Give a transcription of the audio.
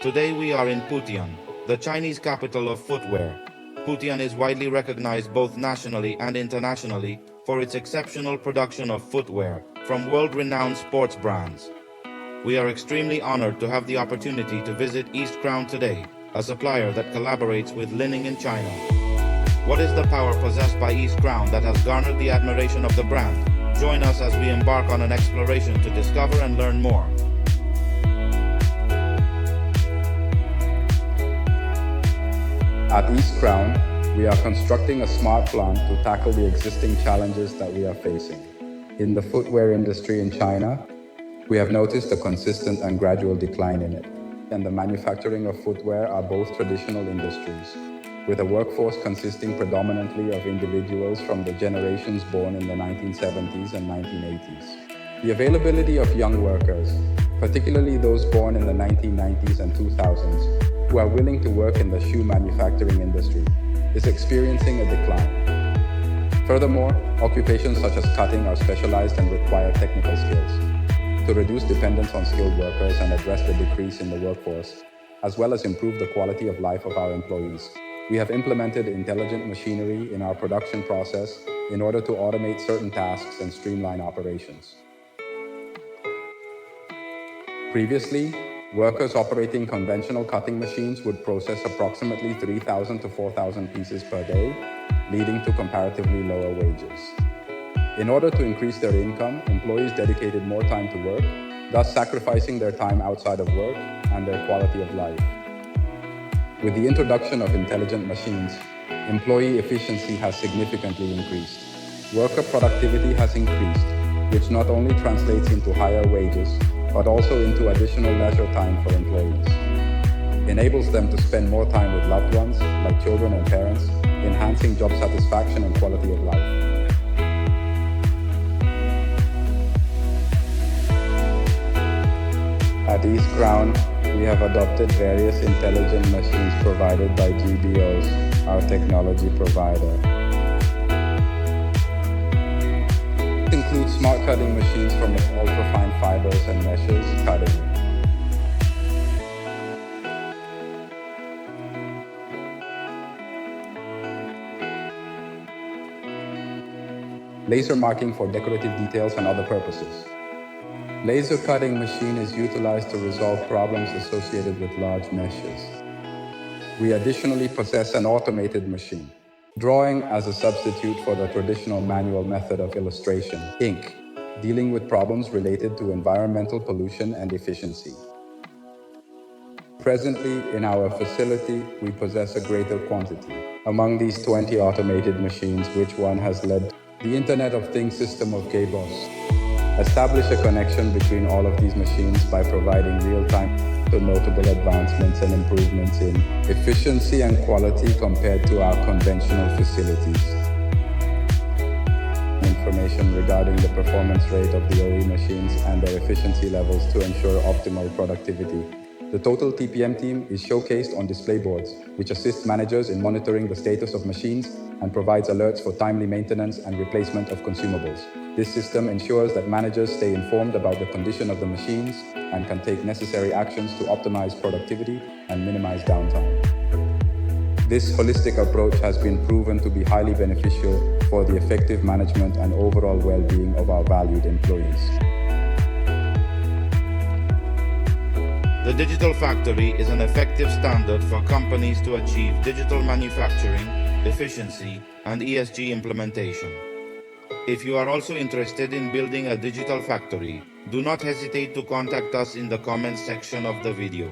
Today we are in Putian, the Chinese capital of footwear. Putian is widely recognized both nationally and internationally for its exceptional production of footwear from world-renowned sports brands. We are extremely honored to have the opportunity to visit East Crown today, a supplier that collaborates with LiNing in China. What is the power possessed by East Crown that has garnered the admiration of the brand? Join us as we embark on an exploration to discover and learn more. At East Crown, we are constructing a smart plant to tackle the existing challenges that we are facing. In the footwear industry in China, we have noticed a consistent and gradual decline in it, and the manufacturing of footwear are both traditional industries, with a workforce consisting predominantly of individuals from the generations born in the 1970s and 1980s. The availability of young workers, particularly those born in the 1990s and 2000s, who are willing to work in the shoe manufacturing industry, is experiencing a decline. Furthermore, occupations such as cutting are specialized and require technical skills. To reduce dependence on skilled workers and address the decrease in the workforce, as well as improve the quality of life of our employees, we have implemented intelligent machinery in our production process in order to automate certain tasks and streamline operations. Previously, workers operating conventional cutting machines would process approximately 3,000 to 4,000 pieces per day, leading to comparatively lower wages. In order to increase their income, employees dedicated more time to work, thus sacrificing their time outside of work and their quality of life. With the introduction of intelligent machines, employee efficiency has significantly increased. Worker productivity has increased, which not only translates into higher wages, but also into additional leisure time for employees. Enables them to spend more time with loved ones, like children and parents, enhancing job satisfaction and quality of life. At East Crown, we have adopted various intelligent machines provided by GBOS, our technology provider. This includes smart cutting machines from ultrafine fibers and meshes cutting. Laser marking for decorative details and other purposes. Laser cutting machine is utilized to resolve problems associated with large meshes. We additionally possess an automated machine, drawing as a substitute for the traditional manual method of illustration, ink, dealing with problems related to environmental pollution and efficiency. Presently, in our facility, we possess a greater quantity. Among these 20 automated machines, which one has led the Internet of Things system of GBOS. Establish a connection between all of these machines by providing real-time to notable advancements and improvements in efficiency and quality compared to our conventional facilities. Information regarding the performance rate of the OE machines and their efficiency levels to ensure optimal productivity. The total TPM team is showcased on display boards, which assists managers in monitoring the status of machines and provides alerts for timely maintenance and replacement of consumables. This system ensures that managers stay informed about the condition of the machines and can take necessary actions to optimize productivity and minimize downtime. This holistic approach has been proven to be highly beneficial for the effective management and overall well-being of our valued employees. The Digital Factory is an effective standard for companies to achieve digital manufacturing, efficiency, and ESG implementation. If you are also interested in building a digital factory, do not hesitate to contact us in the comments section of the video.